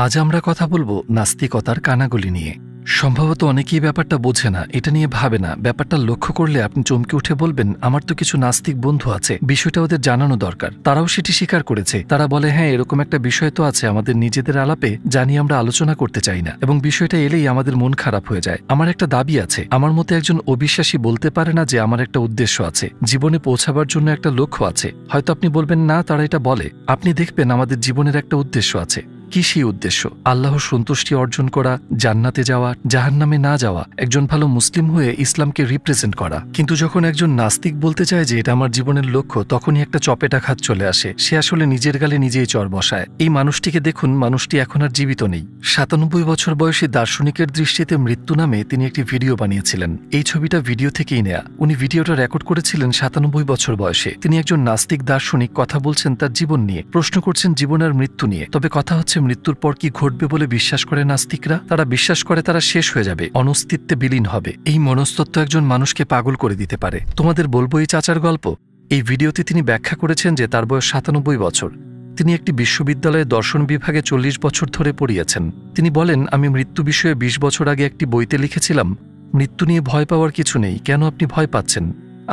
আজ আমরা কথা বলবো নাস্তিকতার কানাগলি নিয়ে। সম্ভবত অনেকেই ব্যাপারটা বোঝে না, এটা নিয়ে ভাবে না। ব্যাপারটা লক্ষ্য করলে আপনি চমকে উঠে বলবেন, আমার তো কিছু নাস্তিক বন্ধু আছে, বিষয়টা ওদের জানানো দরকার। তারাও সেটি স্বীকার করেছে। তারা বলে, হ্যাঁ, এরকম একটা বিষয় তো আছে আমাদের নিজেদের আলাপে, জানি আমরা আলোচনা করতে চাই না, এবং বিষয়টা এলেই আমাদের মন খারাপ হয়ে যায়। আমার একটা দাবি আছে, আমার মতো একজন অবিশ্বাসী বলতে পারে না যে আমার একটা উদ্দেশ্য আছে, জীবনে পৌঁছাবার জন্য একটা লক্ষ্য আছে। হয়তো আপনি বলবেন না, তারা এটা বলে। আপনি দেখবেন আমাদের জীবনের একটা উদ্দেশ্য আছে। কি সেই উদ্দেশ্য? আল্লাহর সন্তুষ্টি অর্জন করা, জান্নাতে যাওয়া, জাহান্নামে না যাওয়া, একজন ভালো মুসলিম হয়ে ইসলামকে রিপ্রেজেন্ট করা। কিন্তু যখন একজন নাস্তিক বলতে চায় যে এটা আমার জীবনের লক্ষ্য, তখনই একটা চপেটাঘাত চলে আসে। সে আসলে নিজের গালে নিজেই চর বসায়। এই মানুষটিকে দেখুন, মানুষটি এখন আর জীবিত নেই। 97 বছর বয়সী দার্শনিকের দৃষ্টিতে মৃত্যু নামে তিনি একটি ভিডিও বানিয়েছিলেন। এই ছবিটা ভিডিও থেকেই নেয়া। উনি ভিডিওটা রেকর্ড করেছিলেন 97 বছর বয়সে। তিনি একজন নাস্তিক দার্শনিক, কথা বলছেন তার জীবন নিয়ে, প্রশ্ন করছেন জীবন আর মৃত্যু নিয়ে। তবে কথা হচ্ছে, মৃত্যুর পর কি ঘটবে বলে বিশ্বাস করে নাস্তিকরা? তারা বিশ্বাস করে তারা শেষ হয়ে যাবে, অনস্তিত্বে বিলীন হবে। এই মনস্তত্ত্ব একজন মানুষকে পাগল করে দিতে পারে। তোমাদের বলবো এই চাচার গল্প। এই ভিডিওতে তিনি ব্যাখ্যা করেছেন যে তার বয়স 97 বছর। তিনি একটি বিশ্ববিদ্যালয়ে দর্শন বিভাগে 40 বছর ধরে পড়িয়েছেন। তিনি বলেন, আমি মৃত্যু বিষয়ে 20 বছর আগে একটি বইতে লিখেছিলাম, মৃত্যু নিয়ে ভয় পাওয়ার কিছু নেই। কেন আপনি ভয় পাচ্ছেন?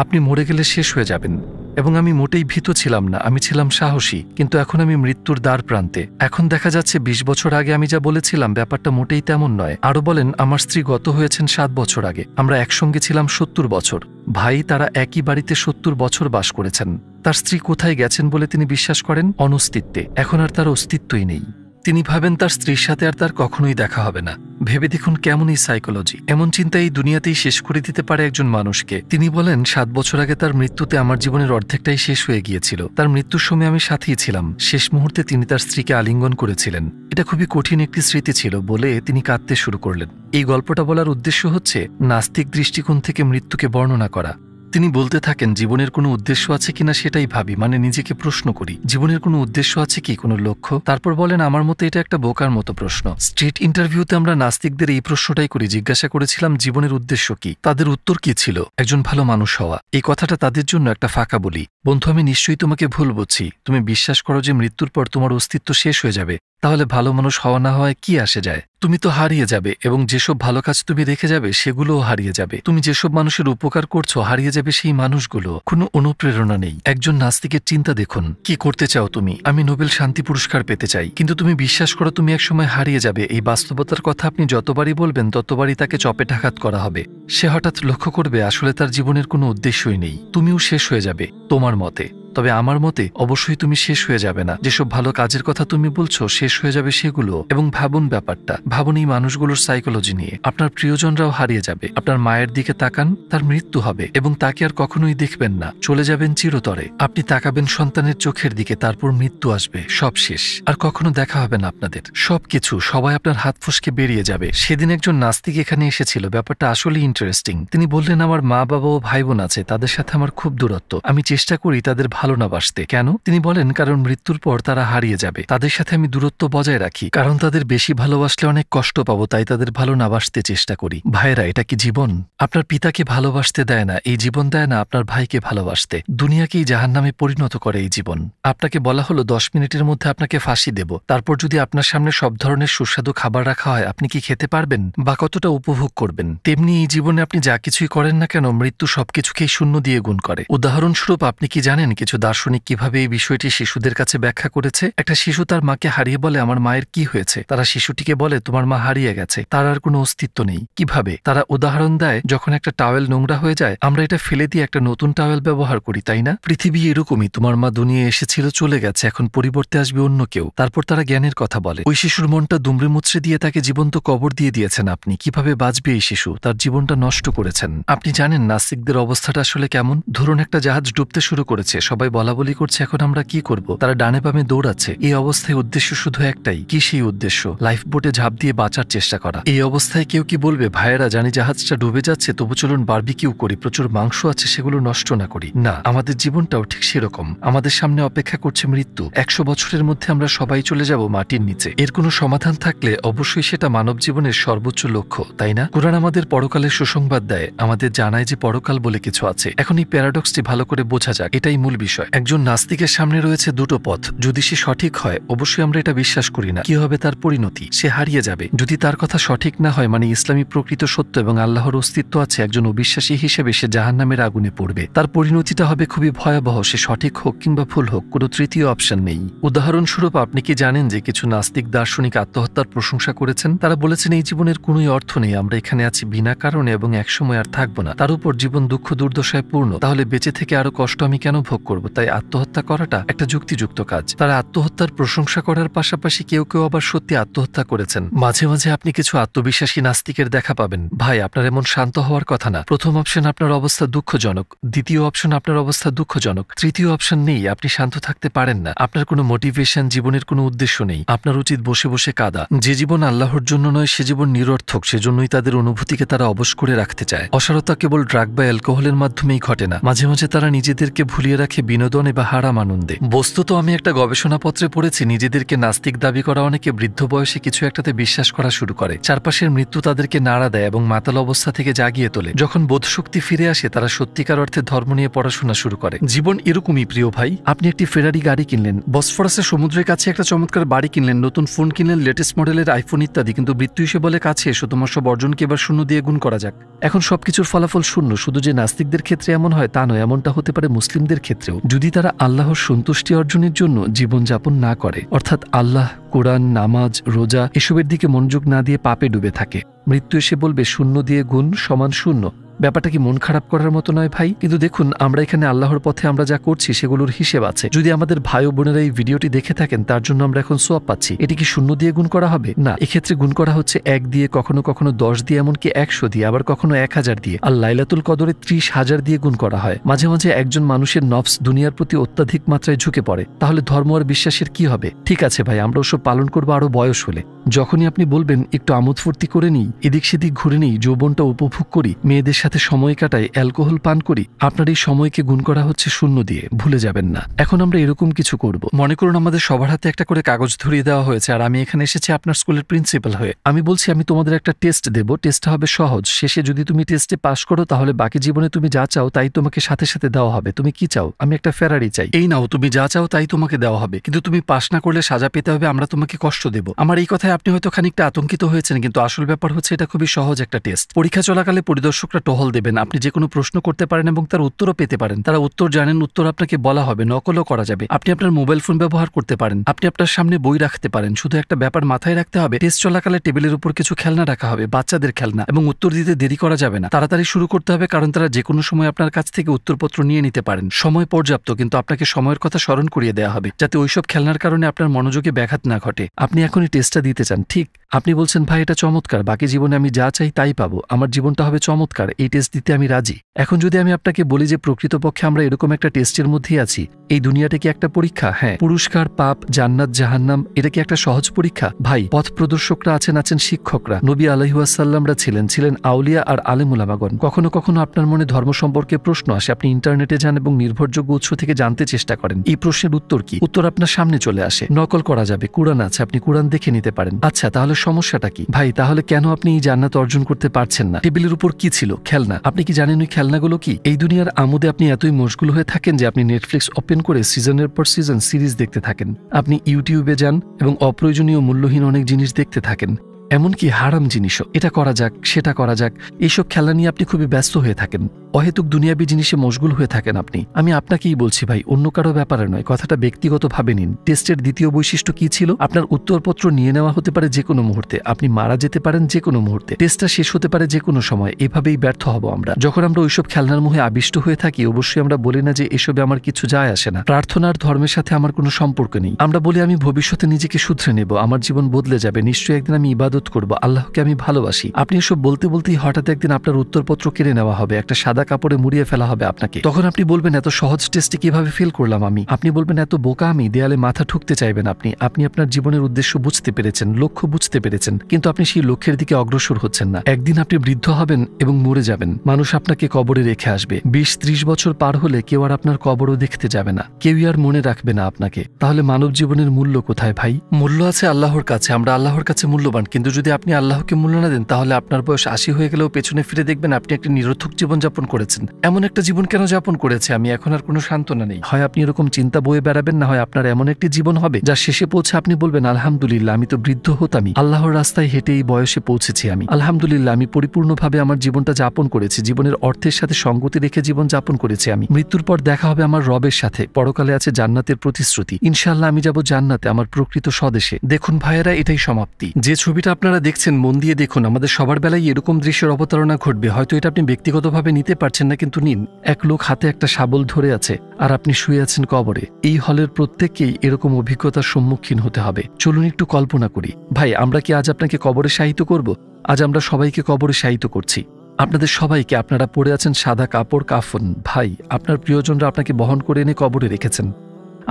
আপনি মরে গেলে শেষ হয়ে যাবেন। এবং আমি মোটেই ভীত ছিলাম না, আমি ছিলাম সাহসী। কিন্তু এখন আমি মৃত্যুর দ্বার প্রান্তে। এখন দেখা যাচ্ছে 20 বছর আগে আমি যা বলেছিলাম ব্যাপারটা মোটেই তেমন নয়। আরো বলেন, আমার স্ত্রী গত হয়েছেন 7 বছর আগে। আমরা একসঙ্গে ছিলাম 70 বছর। ভাই, তারা একই বাড়িতে 70 বছর বাস করেছেন। তার স্ত্রী কোথায় গেছেন বলে তিনি বিশ্বাস করেন? অনস্তিত্বে। এখন আর তার অস্তিত্বই নেই। তিনি ভাবেন তার স্ত্রীর সাথে আর তার কখনোই দেখা হবে না। ভেবে দেখুন কেমন এই সাইকোলজি। এমন চিন্তা এই দুনিয়াতেই শেষ করে দিতে পারে একজন মানুষকে। তিনি বলেন, 7 বছর আগে তার মৃত্যুতে আমার জীবনের অর্ধেকটাই শেষ হয়ে গিয়েছিল। তার মৃত্যুর সময় আমি সাথেই ছিলাম। শেষ মুহূর্তে তিনি তার স্ত্রীকে আলিঙ্গন করেছিলেন। এটা খুবই কঠিন একটি স্মৃতি ছিল বলে তিনি কাঁদতে শুরু করলেন। এই গল্পটা বলার উদ্দেশ্য হচ্ছে নাস্তিক দৃষ্টিকোণ থেকে মৃত্যুকে বর্ণনা করা। তিনি বলতে থাকেন, জীবনের কোনো উদ্দেশ্য আছে কিনা সেটাই ভাবি, মানে নিজেকে প্রশ্ন করি, জীবনের কোনো উদ্দেশ্য আছে কি, কোনো লক্ষ্য? তারপর বলেন, আমার মতে এটা একটা বোকার মতো প্রশ্ন। স্ট্রিট ইন্টারভিউতে আমরা নাস্তিকদের এই প্রশ্নটাই করি। জিজ্ঞাসা করেছিলাম জীবনের উদ্দেশ্য কি। তাদের উত্তর কি ছিল? একজন ভালো মানুষ হওয়া। এই কথাটা তাদের জন্য একটা ফাঁকা বলি। বন্ধু, আমি নিশ্চয়ই তোমাকে ভুল বুঝছি। তুমি বিশ্বাস করো যে মৃত্যুর পর তোমার অস্তিত্ব শেষ হয়ে যাবে। তাহলে ভালো মানুষ হওয়া না হওয়ায় কি আসে যায়? তুমি তো হারিয়ে যাবে, এবং যেসব ভালো কাজ তুমি রেখে যাবে সেগুলোও হারিয়ে যাবে। তুমি যেসব মানুষের উপকার করছো, হারিয়ে যাবে সেই মানুষগুলো। কোনো অনুপ্রেরণা নেই। একজন নাস্তিকের চিন্তা দেখুন। কি করতে চাও তুমি? আমি নোবেল শান্তি পুরস্কার পেতে চাই। কিন্তু তুমি বিশ্বাস করো তুমি একসময় হারিয়ে যাবে। এই বাস্তবতার কথা আপনি যতবারই বলবেন ততবারই তাকে চপেটাঘাত করা হবে। সে হঠাৎ লক্ষ্য করবে আসলে তার জীবনের কোনো উদ্দেশ্যই নেই। তুমিও শেষ হয়ে যাবে তোমার মতে। তবে আমার মতে অবশ্যই তুমি শেষ হয়ে যাবে না। যেসব ভালো কাজের কথা তুমি বলছো শেষ হয়ে যাবে সেগুলো। এবং ভাবুন ব্যাপারটা, ভাবুন এই মানুষগুলোর সাইকোলজি নিয়ে। আপনার প্রিয়জনরাও হারিয়ে যাবে। আপনার মায়ের দিকে তাকান, তার মৃত্যু হবে এবং তাকে আর কখনোই দেখবেন না, চলে যাবেন চিরতরে। আপনি তাকাবেন সন্তানের চোখের দিকে, তারপর মৃত্যু আসবে, সব শেষ, আর কখনো দেখা হবে না আপনাদের। সবকিছু, সবাই আপনার হাত ফসকে বেরিয়ে যাবে। সেদিন একজন নাস্তিক এখানে এসেছিল। ব্যাপারটা আসলে ইন্টারেস্টিং। তিনি বললেন, আমার মা বাবা ও ভাই বোন আছে, তাদের সাথে আমার খুব দূরত্ব। আমি চেষ্টা করি তাদের ভালো না বাসতে। কেন? তিনি বলেন, কারণ মৃত্যুর পর তারা হারিয়ে যাবে। তাদের সাথে আমি দূরত্ব বজায় রাখি, কারণ তাদের বেশি ভালোবাসলে অনেক কষ্ট পাবো, তাই তাদের ভালো না বাসতে চেষ্টা করি। ভাইরা, এটা কি জীবন? আপনার পিতাকে ভালোবাসতে দেয় না এই জীবন, দেয় না আপনার ভাইকে ভালোবাসতে। দুনিয়াকেই জাহান্নামে পরিণত করে এই জীবন। আপনাকে বলা হলো 10 মিনিটের মধ্যে আপনাকে ফাঁসি দেব। তারপর যদি আপনার সামনে সব ধরনের সুস্বাদু খাবার রাখা হয়, আপনি কি খেতে পারবেন বা কতটা উপভোগ করবেন? তেমনি এই জীবনে আপনি যা কিছুই করেন না কেন, মৃত্যু সবকিছুকেই শূন্য দিয়ে গুণ করে। উদাহরণস্বরূপ, আপনি কি জানেন কিছু দার্শনিক কিভাবে এই বিষয়টি শিশুদের কাছে ব্যাখ্যা করেছে? একটা শিশু তার মাকে হারিয়ে বলে, আমার মায়ের কি হয়েছে? তারা শিশুটিকে বলে, তোমার মা হারিয়ে গেছে, তার আর কোনো অস্তিত্ব নেই। কিভাবে? তারা উদাহরণ দেয়, যখন একটা টাওয়েল নোংরা হয়ে যায়, আমরা এটা ফেলে দিয়ে একটা নতুন টাওয়েল ব্যবহার করি, তাই না? পৃথিবী এরকমই। তোমার মা দুনিয়া এসেছিল, চলে গেছে, এখন পরিবর্তে আসবে অন্য কেউ। তারপর তারা জ্ঞানের কথা বলে। ওই শিশুর মনটা দুমড়ে মুচড়ে দিয়ে তাকে জীবন্ত কবর দিয়ে দিয়েছেন আপনি। কিভাবে বাঁচবে এই শিশু? তার জীবনটা নষ্ট করেছেন আপনি। জানেন নাস্তিকদের অবস্থাটা আসলে কেমন? ধরুন একটা জাহাজ ডুবতে শুরু করেছে, সবাই বলাবলি করছে এখন আমরা কি করব। তারা ডানে বামে দৌড়াচ্ছে। এই অবস্থায় উদ্দেশ্য শুধু একটাই। কি সেই উদ্দেশ্য? লাইফ বোটে ঝাঁপ দিয়ে বাঁচার চেষ্টা করা। এই অবস্থায় কেউ কি বলবে, ভাইয়েরা, জানি জাহাজটা ডুবে যাচ্ছে, তবু চলুন বারবিকিউ করি, প্রচুর মাংস আছে, সেগুলো নষ্ট না করি? না, আমাদের জীবনটাও ঠিক সেরকম। আমাদের সামনে অপেক্ষা করছে মৃত্যু। 100 বছরের মধ্যে আমরা সবাই চলে যাব মাটির নিচে। এর কোনো সমাধান থাকলে অবশ্যই সেটা মানব জীবনের সর্বোচ্চ লক্ষ্য, তাই না? কুরআন আমাদের পরকালের সুসংবাদ দেয়, আমাদের জানায় যে পরকাল বলে কিছু আছে। এখন এই প্যারাডক্সটি ভালো করে বোঝা যাক, এটাই মূল বিষয়। একজন নাস্তিকের সামনে রয়েছে দুটো পথ, যদি সে সঠিক হয় অবশ্যই আমরা এটা বিশ্বাস করি না, কি হবে তার পরিণতি, সে হারিয়ে যাবে। যদি তার কথা সঠিক না হয় মানে ইসলামী প্রকৃত সত্য এবং আল্লাহর অস্তিত্ব আছে, একজন অবিশ্বাসী হিসেবে সে জাহান্নামের আগুনে পড়বে, তার পরিণতিটা হবে খুবই ভয়াবহ। সে সঠিক হোক কিংবা ভুল হোক, কোনো তৃতীয় অপশন নেই। উদাহরণস্বরূপ আপনি কি জানেন যে কিছু নাস্তিক দার্শনিক আত্মহত্যার প্রশংসা করেছেন? তারা বলেছেন এই জীবনের কোনোই অর্থ নেই, আমরা এখানে আছি বিনা কারণে এবং একসময় আর থাকবো না, তার উপর জীবন দুঃখ দুর্দশায় পূর্ণ, তাহলে বেঁচে থেকে আরো কষ্ট আমি কেন ভোগ করব? তাই আত্মহত্যা করাটা একটা যুক্তিযুক্ত কাজ। তারা আত্মহত্যার প্রশংসা করার পাশাপাশি কেউ কেউ আবার সত্যি আত্মহত্যা করেছেন। মাঝে মাঝে আপনি কিছু আত্মবিশ্বাসী নাস্তিকের দেখা পাবেন। ভাই, আপনার এমন শান্ত হওয়ার কথা না। প্রথম অপশন আপনার অবস্থা দুঃখজনক, দ্বিতীয় অপশন আপনার অবস্থা দুঃখজনক, তৃতীয় অপশন নেই, আপনি শান্ত থাকতে পারেন না, আপনার কোনো মোটিভেশন, জীবনের কোনো উদ্দেশ্য নেই, আপনার উচিত বসে বসে কাঁদা। যে জীবন আল্লাহর জন্য নয় সে জীবন নিরর্থক, সেজন্যই তাদের অনুভূতিকে তারা অবশ করে রাখতে চায়। অসারতা কেবল ড্রাগ বা অ্যালকোহলের মাধ্যমেই ঘটে না, মাঝে মাঝে তারা নিজেদেরকে ভুলিয়ে রাখে বিনোদনে বা হারাম আনন্দে। বস্তুত আমি একটা গবেষণাপত্রে পড়েছি, নিজেদেরকে নাস্তিক দাবি করা অনেকে বৃদ্ধ বয়সে কিছু একটাতে বিশ্বাস করা শুরু করে। চারপাশের মৃত্যু তাদেরকে নাড়া দেয় এবং মাতাল অবস্থা থেকে জাগিয়ে তোলে। যখন বোধশক্তি ফিরে আসে তারা সত্যিকার অর্থে ধর্ম নিয়ে পড়াশোনা শুরু করে। জীবন এরকমই প্রিয় ভাই। আপনি একটি ফেরারি গাড়ি কিনলেন, বসফরাসের সমুদ্রের কাছে একটা চমৎকার বাড়ি কিনলেন, নতুন ফোন কিনলেন, লেটেস্ট মডেলের আইফোন ইত্যাদি, কিন্তু মৃত্যু এসে বলে কাছে এসো, তোমার সব অর্জনকে এবার শূন্য দিয়ে গুণ করা যাক। এখন সবকিছুর ফলাফল শূন্য। শুধু যে নাস্তিকদের ক্ষেত্রে এমন হয় তা নয়, এমনটা হতে পারে মুসলিমদের ক্ষেত্রেও, যদি তারা আল্লাহর সন্তুষ্টি অর্জনের জন্য জীবনযাপন না করে, অর্থাৎ আল্লাহ, কোরআন, নামাজ, রোজা এসবের দিকে মনোযোগ না দিয়ে পাপে ডুবে থাকে। মৃত্যু এসে বলবে শূন্য দিয়ে গুণ সমান শূন্য। ব্যাপারটা কি মন খারাপ করার মতো নয় ভাই? কিন্তু দেখুন, আমরা এখানে আল্লাহর পথে আমরা যা করছি সেগুলোর হিসেব আছে। যদি আমাদের ভাই ও বোনেরা এই ভিডিওটি দেখে থাকেন তার জন্য আমরা এখন সোয়াব পাচ্ছি, এটি কি শূন্য দিয়ে গুণ করা হবে? না, এক্ষেত্রে গুণ করা হচ্ছে 1 দিয়ে, কখনো কখনো 10 দিয়ে, এমনকি 100 দিয়ে, আবার কখনো 1000 দিয়ে। আর লাইলাতুল কদরে 30,000 দিয়ে গুণ করা হয়। মাঝে মাঝে একজন মানুষের নফস দুনিয়ার প্রতি অত্যাধিক মাত্রায় ঝুঁকে পড়ে, তাহলে ধর্ম আর বিশ্বাসের কি হবে? ঠিক আছে ভাই, আমরা ওসব পালন করবো আরো বয়স হলে। যখনই আপনি বলবেন একটু আমোদ ফুর্তি করে নিই, এদিক সেদিক ঘুরে নিই, যৌবনটা উপভোগ করি, মেয়েদের সাথে সময় কাটাই, অ্যালকোহল পান করি, আপনার এই সময়কে গুণ করা হচ্ছে শূন্য দিয়ে, ভুলে যাবেন না। এখন আমরা এরকম কিছু করব। মনে করুন আমাদের সবার হাতে একটা করে কাগজ ধরিয়ে দেওয়া হয়েছে আর আমি এখানে এসেছি আপনার স্কুলের প্রিন্সিপাল হয়ে। আমি বলছি আমি তোমাদের একটা টেস্ট দেব, টেস্টটা হবে সহজ, শেষে যদি তুমি টেস্টে পাস করো তাহলে বাকি জীবনে তুমি যা চাও তাই তোমাকে সাথে সাথে দেওয়া হবে। তুমি কি চাও? আমি একটা ফেরারি চাই। এই নাও, তুমি যা চাও তাই তোমাকে দেওয়া হবে, কিন্তু তুমি পাস না করলে সাজা পেতে হবে, আমরা তোমাকে কষ্ট দেব। আমার এই কথায় আপনি হয়তো খানিকটা আতঙ্কিত হয়েছেন, কিন্তু আসল ব্যাপার হচ্ছে এটা খুবই সহজ একটা টেস্ট। পরীক্ষা চলাকালে পরিদর্শকরা টহল দেবেন, আপনি যে কোনো প্রশ্ন করতে পারেন এবং তার উত্তরও পেতে পারেন। তারা উত্তর জানেন, উত্তর আপনাকে বলা হবে, নকলও করা যাবে। আপনি আপনার মোবাইল ফোন ব্যবহার করতে পারেন, আপনি আপনার সামনে বই রাখতে পারেন। শুধু একটা ব্যাপার মাথায় রাখতে হবে, টেস্ট চলাকালে টেবিলের উপর কিছু খেলনা রাখা হবে, বাচ্চাদের খেলনা, এবং উত্তর দিতে দেরি করা যাবে না, তাড়াতাড়ি শুরু করতে হবে, কারণ তারা যে কোনো সময় আপনার কাছ থেকে উত্তরপত্র নিয়ে নিতে পারেন। সময় পর্যাপ্ত, কিন্তু আপনাকে সময়ের কথা স্মরণ করিয়ে দেওয়া হবে যাতে ওইসব খেলনার কারণে আপনার মনোযোগে ব্যাঘাত না ঘটে। আপনি এখনই টেস্টটা দিতে চান, ঠিক? আপনি বলছেন ভাই এটা চমৎকার, বাকি জীবনে আমি যা চাই তাই পাবো, আমার জীবনটা হবে চমৎকার, এই টেস্ট দিতে আমি রাজি। এখন যদি আমি আপনাকে বলি যে প্রকৃতপক্ষে আমরা এরকম একটা টেস্টের মধ্যেই আছি, এই দুনিয়াটা কি একটা পরীক্ষা? হ্যাঁ। পুরস্কার, পাপ, জান্নাত, জাহান্নাম, এটা কি একটা সহজ পরীক্ষা? ভাই, পথ প্রদর্শকরা আছেন শিক্ষকরা, নবী আলাইহিওয়াসাল্লামরা ছিলেন আউলিয়া আর আলেম উলামাগণ। কখনো কখনো আপনার মনে ধর্ম সম্পর্কে প্রশ্ন আসে, আপনি ইন্টারনেটে যান এবং নির্ভরযোগ্য উৎস থেকে জানতে চেষ্টা করেন এই প্রশ্নের উত্তর কি। উত্তর আপনার সামনে চলে আসে, নকল করা যাবে, কুরআন আছে, আপনি কুরআন দেখে নিতে পারেন। আচ্ছা, তাহলে সমস্যাটা কি? ভাই, তাহলে কেন আপনি এই জান্নাত অর্জন করতে পারছেন না? টেবিলের উপর কি ছিল? খেলনা। আপনি কি জানেন ওই খেলনাগুলো কি? এই দুনিয়ার আমোদে আপনি এতই মশগুল হয়ে থাকেন যে আপনি নেটফ্লিক্স ওপেন করে সিজনের পর সিজন সিরিজ দেখতে থাকেন, আপনি ইউটিউবে যান এবং অপ্রয়োজনীয় মূল্যহীন অনেক জিনিস দেখতে থাকেন, এমনকি হারাম জিনিসও। এটা করা যাক, সেটা করা যাক, এইসব খেলা নিয়ে আপনি খুবই ব্যস্ত হয়ে থাকেন, অহেতুক দুনিয়াবী জিনিসে মশগুল হয়ে থাকেন আপনি। আমি আপনাকেই বলছি ভাই, অন্য কারো ব্যাপারে নয়, কথাটা ব্যক্তিগতভাবে নিন। টেস্টের দ্বিতীয় বৈশিষ্ট্য কি ছিল? আপনার উত্তরপত্র নিয়ে নেওয়া হতে পারে যে কোনো মুহূর্তে, আপনি মারা যেতে পারেন যে কোনো মুহূর্তে, টেস্টটা শেষ হতে পারে যে কোনো সময়। এভাবেই ব্যর্থ হব আমরা। যখন আমরা ওইসব খেলনার মোহে আবিষ্ট হয়ে থাকি, অবশ্যই আমরা বলি না যে এসবে আমার কিছু যায় আসে না, প্রার্থনার ধর্মের সাথে আমার কোনো সম্পর্ক নেই। আমরা বলি আমি ভবিষ্যতে নিজেকে শুধরে নেব, আমার জীবন বদলে যাবে, নিশ্চয়ই একদিন আমি ইবাদত করব, আল্লাহকে আমি ভালোবাসি। আপনি এসব বলতে বলতেই হঠাৎ একদিন আপনার উত্তরপত্র কেড়ে নেওয়া হবে, একটা সাদা কাপড়ে মুড়িয়ে ফেলা হবে আপনাকে। তখন আপনি বলবেন এত সহজ টেস্টে কিভাবে ফেল করলাম আমি? আপনি বলবেন এত বোকা আমি, দেয়ালে মাথা ঠুকতে চাইবেন আপনি। আপনি আপনার জীবনের উদ্দেশ্য বুঝতে পেরেছেন, লক্ষ্য বুঝতে পেরেছেন, কিন্তু আপনি সেই লক্ষ্যের দিকে অগ্রসর হচ্ছেন না। একদিন আপনি বৃদ্ধ হবেন এবং মরে যাবেন, মানুষ আপনাকে কবরে রেখে আসবে। 20-30 বছর পার হলে কেউ আর আপনার কবরও দেখতে যাবে না, কেউই আর মনে রাখবে না আপনাকে। তাহলে মানব জীবনের মূল্য কোথায় ভাই? মূল্য আছে আল্লাহর কাছে, আমরা আল্লাহর কাছে মূল্যবান, কিন্তু কিন্তু যদি আপনি আল্লাহকে মূল্য না দেন তাহলে আপনার বয়স 80 হয়ে গেলেও পেছনে ফিরে দেখবেন আপনি একটি নিরর্থক জীবনযাপন করেছেন। এমন একটা জীবন কেন যাপন করেছে, আমি এখন আর কোনো সান্ত্বনা নেই। হয় আপনি এরকম চিন্তা বয়ে বেড়াবেন, না হয় আপনার এমন একটি জীবন হবে যার শেষে পৌঁছে আপনি বলবেন আলহামদুলিল্লাহ, আমি তো বৃদ্ধ হতামই, আল্লাহর রাস্তায় হেঁটে এই বয়সে পৌঁছেছি আমি। আলহামদুলিল্লাহ, আমি পরিপূর্ণভাবে আমার জীবনটা যাপন করেছি, জীবনের অর্থের সাথে সঙ্গতি রেখে জীবন যাপন করেছি আমি। মৃত্যুর পর দেখা হবে আমার রবের সাথে, পরকালে আছে জান্নাতের প্রতিশ্রুতি। ইনশাআল্লাহ আমি যাব জান্নাতে, আমার প্রকৃত স্বদেশে। দেখুন ভাইয়েরা, এটাই সমাপ্তি। যে ছবিটা আপনারা দেখছেন মন দিয়ে দেখুন, আমাদের সবার বেলায় এরকম দৃশ্যের অবতারণা ঘটবে। হয়তো এটা আপনি ব্যক্তিগতভাবে নিতে পারছেন না, কিন্তু নিন। এক লোক হাতে একটা শাবল ধরে আছে আর আপনি শুয়ে আছেন কবরে। এই হলের প্রত্যেককেই এরকম অভিজ্ঞতার সম্মুখীন হতে হবে। চলুন একটু কল্পনা করি। ভাই, আমরা কি আজ আপনাকে কবরে শায়িত করব? আজ আমরা সবাইকে কবরে শায়িত করছি। আপনাদের সবাইকে, আপনারা পরে আছেন সাদা কাপড়, কাফন। ভাই, আপনার প্রিয়জনরা আপনাকে বহন করে এনে কবরে রেখেছেন,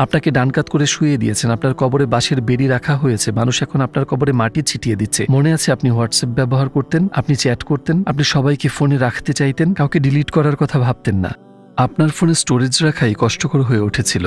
আপনাকে ডানকাত করে শুয়ে দিয়েছেন, আপনার কবরে বাঁশের বেড়ি রাখা হয়েছে, মানুষ এখন আপনার কবরে মাটি ছিটিয়ে দিচ্ছে। মনে আছে আপনি হোয়াটসঅ্যাপ ব্যবহার করতেন, আপনি চ্যাট করতেন, আপনি সবাইকে ফোনে রাখতে চাইতেন, কাউকে ডিলিট করার কথা ভাবতেন না। আপনার ফোনে স্টোরেজ রাখাই কষ্টকর হয়ে উঠেছিল।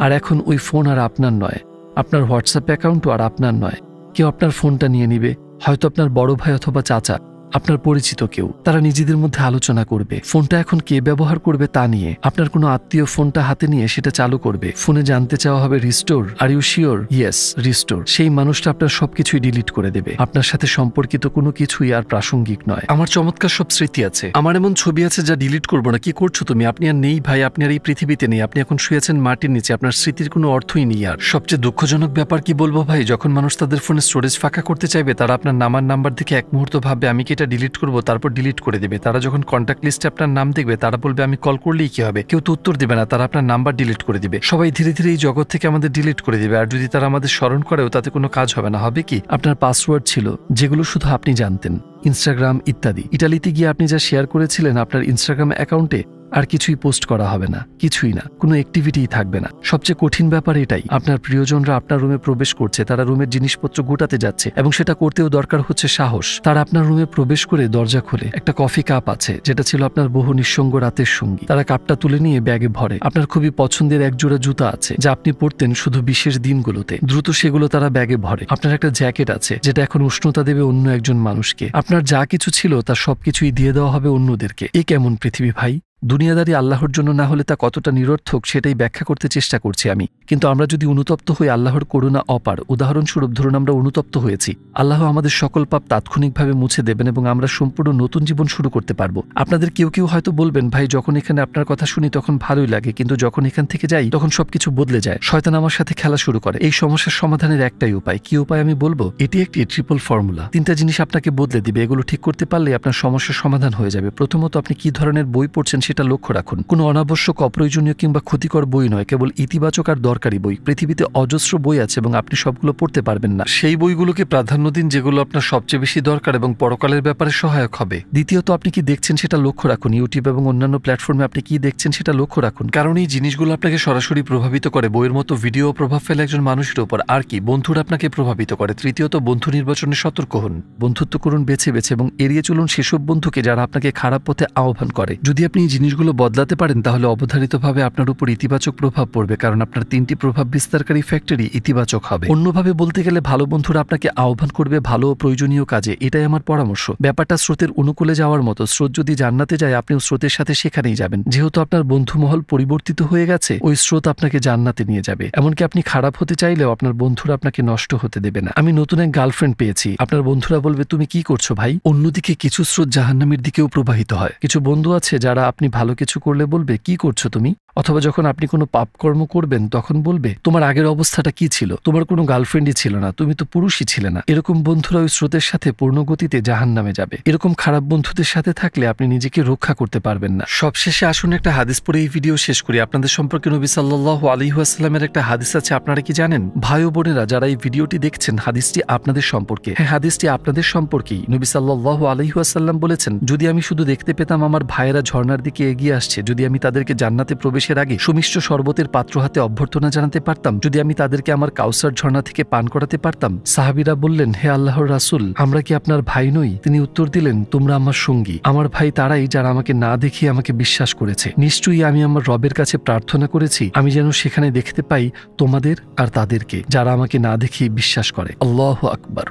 আর এখন ওই ফোন আর আপনার নয়, আপনার হোয়াটসঅ্যাপ অ্যাকাউন্টও আর আপনার নয়। কেউ আপনার ফোনটা নিয়ে নিবে, হয়তো আপনার বড় ভাই অথবা চাচা, আপনার পরিচিত কেউ। তারা নিজেদের মধ্যে আলোচনা করবে ফোনটা এখন কে ব্যবহার করবে তা নিয়ে। আপনার কোনো আত্মীয় ফোনটা হাতে নিয়ে সেটা চালু করবে। ফোনে জানতে চাওয়া হবে restore, are you sure? Yes, restore. সেই মানুষটা আপনার সবকিছুই ডিলিট করে দেবে। আপনার সাথে সম্পর্কিত কোনো কিছুই আর প্রাসঙ্গিক নয়। আমার চমৎকার সব স্মৃতি আছে, আমার এমন ছবি আছে যা ডিলিট করবো না। কি করছো তুমি? আপনি আর নেই ভাই, আপনি আর এই পৃথিবীতে নেই। আপনি এখন শুয়েছেন মাটির নিচে, আপনার স্মৃতির কোনো অর্থই নেই আর। সবচেয়ে দুঃখজনক ব্যাপার কি বলবো ভাই, যখন মানুষ তাদের ফোনে স্টোরেজ ফাঁকা করতে চাইবে, তারা আপনার নাম্বার দেখে এক মুহূর্ত ভাববে আমি কি এটা ডিলিট করবো, তারপর ডিলিট করে দেবে। তারা যখন কন্ট্যাক্ট লিস্টে আপনার নাম দেখবে, তারা বলবে আমি কল করলেই কি হবে, কেউ তো উত্তর দেবে না, তারা আপনার নাম্বার ডিলিট করে দিবে। সবাই ধীরে ধীরে এই জগৎ থেকে আমাদের ডিলিট করে দিবে। আর যদি তারা আমাদের স্মরণ করেও তাতে কোনো কাজ হবে না। হবে কি, আপনার পাসওয়ার্ড ছিল যেগুলো শুধু আপনি জানতেন, ইনস্টাগ্রাম ইত্যাদি। ইটালিতে গিয়ে আপনি যা শেয়ার করেছিলেন আপনার ইনস্টাগ্রাম অ্যাকাউন্টে, আর কিছুই পোস্ট করা হবে না, কিছুই না, কোনো অ্যাক্টিভিটিই থাকবে না। সবচেয়ে কঠিন ব্যাপার এটাই, আপনার প্রিয়জনরা আপনার রুমে প্রবেশ করছে, তারা রুমের জিনিসপত্র গোটাতে যাচ্ছে, এবং সেটা করতেও দরকার হচ্ছে সাহস। তারা আপনার রুমে প্রবেশ করে দরজা খোলে, একটা কফি কাপ আছে যেটা ছিল আপনার বহু নিঃসঙ্গ রাতের সঙ্গী, তারা কাপটা তুলে নিয়ে ব্যাগে ভরে। আপনার খুবই পছন্দের একজোড়া জুতা আছে যা আপনি পরতেন শুধু বিশেষ দিনগুলোতে, দ্রুত সেগুলো তারা ব্যাগে ভরে। আপনার একটা জ্যাকেট আছে যেটা এখন উষ্ণতা দেবে অন্য একজন মানুষকে। আপনার যা কিছু ছিল তার সবকিছুই দিয়ে দেওয়া হবে অন্যদেরকে। এ কেমন পৃথিবী ভাই? দুনিয়াদারি আল্লাহর জন্য না হলে তা কতটা নিরর্থক সেটাই ব্যাখ্যা করতে চেষ্টা করছি আমি। কিন্তু আমরা যদি অনুতপ্ত হই, আল্লাহর করুণা অপার। উদাহরণস্বরূপ ধরুন আমরা অনুতপ্ত হয়েছি, আল্লাহ আমাদের সকল পাপ তাৎক্ষণিকভাবে মুছে দেবেন এবং আমরা সম্পূর্ণ নতুন জীবন শুরু করতে পারবো। আপনাদের কেউ কেউ হয়তো বলবেন ভাই, যখন এখানে আপনার কথা শুনি তখন ভালোই লাগে, কিন্তু যখন এখান থেকে যাই তখন সবকিছু বদলে যায়, শয়তান আমার সাথে খেলা শুরু করে। এই সমস্যার সমাধানের একটাই উপায়। কি উপায় আমি বলবো? এটি একটি ট্রিপল ফর্মুলা। 3টা জিনিস আপনাকে বদলে দিবে। এগুলো ঠিক করতে পারলে আপনার সমস্যার সমাধান হয়ে যাবে। প্রথমত, আপনি কি ধরনের বই পড়ছেন সেটা লক্ষ্য রাখুন। কোনো অনাবশ্যক, অপ্রয়োজনীয় কিংবা ক্ষতিকর বই নয়, কেবল ইতিবাচক আর দরকারি বই। পৃথিবীতে অজস্র বই আছে এবং আপনি সবগুলো পড়তে পারবেন না। সেই বইগুলোকে প্রাধান্য দিন যেগুলো আপনার সবচেয়ে বেশি দরকার এবং পরকালের ব্যাপারে সহায়ক হবে। দ্বিতীয়ত, আপনি কি দেখছেন সেটা লক্ষ্য রাখুন। ইউটিউব এবং অন্যান্য প্ল্যাটফর্মে আপনি কি দেখছেন সেটা লক্ষ্য রাখুন, কারণ এই জিনিসগুলো আপনাকে সরাসরি প্রভাবিত করে। বইয়ের মতো ভিডিও প্রভাব ফেলে একজন মানুষের উপর। আর কি, বন্ধুরা আপনাকে প্রভাবিত করে। তৃতীয়ত, বন্ধু নির্বাচনে সতর্ক হন। বন্ধুত্ব করুন বেছে বেছে এবং এড়িয়ে চলুন সেসব বন্ধুকে যারা আপনাকে খারাপ পথে আহ্বান করে। যদি আপনি এই জিনিসগুলো বদলাতে পারেন তাহলে অবধারিতভাবে আপনার উপর ইতিবাচক প্রভাব পড়বে, কারণ আপনার 3টি প্রভাব বিস্তারকারী ফ্যাক্টরি ইতিবাচক হবে। অন্যভাবে বলতে গেলে ভালো বন্ধুরা আপনাকে আহ্বান করবে ভালো ও প্রয়োজনীয় কাজে। এটাই আমার পরামর্শ। ব্যাপারটা স্রোতের অনুকূলে যাওয়ার মতো। স্রোত যদি জান্নাতে যায়, আপনিও স্রোতের সাথে সেখানেই যাবেন। যেহেতু আপনার বন্ধুমহল পরিবর্তিত হয়ে গেছে, ওই স্রোত আপনাকে জান্নাতে নিয়ে যাবে। এমনকি আপনি খারাপ হতে চাইলেও আপনার বন্ধুরা আপনাকে নষ্ট হতে দেবে না। আমি নতুন এক গার্লফ্রেন্ড পেয়েছি, আপনার বন্ধুরা বলবে তুমি কি করছো ভাই? অন্যদিকে কিছু স্রোত জাহান্নামের দিকেও প্রবাহিত হয়। কিছু বন্ধু আছে যারা আপনি ভালো কিছু করলে বলবে কি করছো তুমি, অথবা যখন আপনি কোনো পাপকর্ম করবেন তখন বলবে তোমার আগের অবস্থাটা কি ছিল, তোমার কোনো গার্লফ্রেন্ডই ছিল না, তুমি তো পুরুষই ছিলে না। এরকম বন্ধুরা ওই স্রোতের সাথে পূর্ণ গতিতে জাহান্নামে যাবে। এরকম খারাপ বন্ধুদের সাথে থাকলে আপনি নিজেকে রক্ষা করতে পারবেন না। সবশেষে আসুন একটা হাদিস পড়ে এই ভিডিও শেষ করি। আপনাদের সম্পর্কে নবী সাল্লাল্লাহু আলাইহি ওয়াসাল্লামের একটা হাদিস আছে, আপনারা কি জানেন? ভাই ও বোনেরা যারা এই ভিডিওটি দেখছেন, হাদিসটি আপনাদের সম্পর্কে। হ্যাঁ, হাদিসটি আপনাদের সম্পর্কেই। নবী সাল্লাল্লাহু আলাইহি ওয়াসাল্লাম বলেছেন, যদি আমি শুধু দেখতে পেতাম আমার ভাইয়েরা ঝর্ণার দিকে এগিয়ে আসছে, যদি আমি তাদেরকে জান্নাতে প্রবেশের আগে সুমিষ্ট শরবতের পাত্র হাতে অভ্যর্থনা জানাতে পারতাম, যদি আমি তাদেরকে আমার কাউসার ঝর্ণা থেকে পান করাতে পারতাম। সাহাবীরা বললেন, হে আল্লাহর রাসূল, আমরা কি আপনার ভাই নই? তিনি উত্তর দিলেন, তোমরা আমার সঙ্গী। আমার ভাই তারাই যারা আমাকে না দেখিয়ে আমাকে বিশ্বাস করেছে। নিশ্চয়ই আমি আমার রবের কাছে প্রার্থনা করেছি আমি যেন সেখানে দেখতে পাই তোমাদের আর তাদেরকে যারা আমাকে না দেখিয়ে বিশ্বাস করে। আল্লাহু আকবার।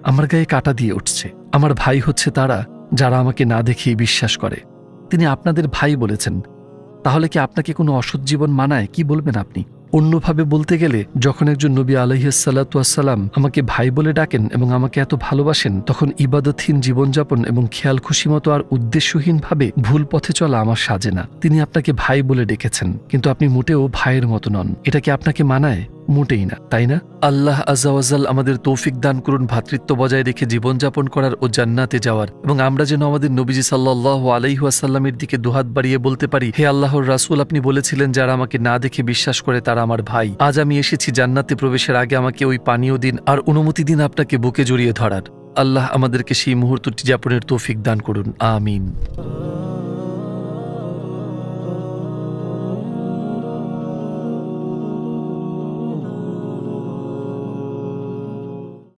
আমার গায়ে কাঁটা দিয়ে উঠছে। আমার ভাই হচ্ছে তারা যারা আমাকে না দেখেই বিশ্বাস করে। তিনি আপনাদের ভাই বলেছেন, তাহলে কি আপনাকে কোনো অসৎ জীবন মানায়? কি বলবেন আপনি? অন্যভাবে বলতে গেলে, যখন একজন নবী আলাইহিসসালাতুয়াসসালাম আমাকে ভাই বলে ডাকেন এবং আমাকে এত ভালোবাসেন, তখন ইবাদতহীন জীবনযাপন এবং খেয়াল খুশি মতো আর উদ্দেশ্যহীনভাবে ভুল পথে চলা আমার সাজে না। তিনি আপনাকে ভাই বলে ডেকেছেন, কিন্তু আপনি মোটেও ভাইয়ের মতো নন। এটা কি আপনাকে মানায়? মোটেই না, তাই না? আল্লাহ আযজা ওয়া জাল আমাদের তৌফিক দান করুন ভ্রাতৃত্ব বজায় রেখে জীবনযাপন করার ও জান্নাতে যাওয়ার, এবং আমরা যেন আমাদের নবীজি সাল্লাল্লাহু আলাইহি ওয়াসাল্লামের দিকে দুহাত বাড়িয়ে বলতে পারি, হে আল্লাহর রাসূল, আপনি বলেছিলেন যারা আমাকে না দেখে বিশ্বাস করে তারা আমার ভাই। আজ আমি এসেছি জান্নাতে প্রবেশের আগে আমাকে ওই পানীয় দিন আর অনুমতি দিন আপনাকে বুকে জড়িয়ে ধরার। আল্লাহ আমাদেরকে সেই মুহূর্তটি যাপনের তৌফিক দান করুন। আমিন।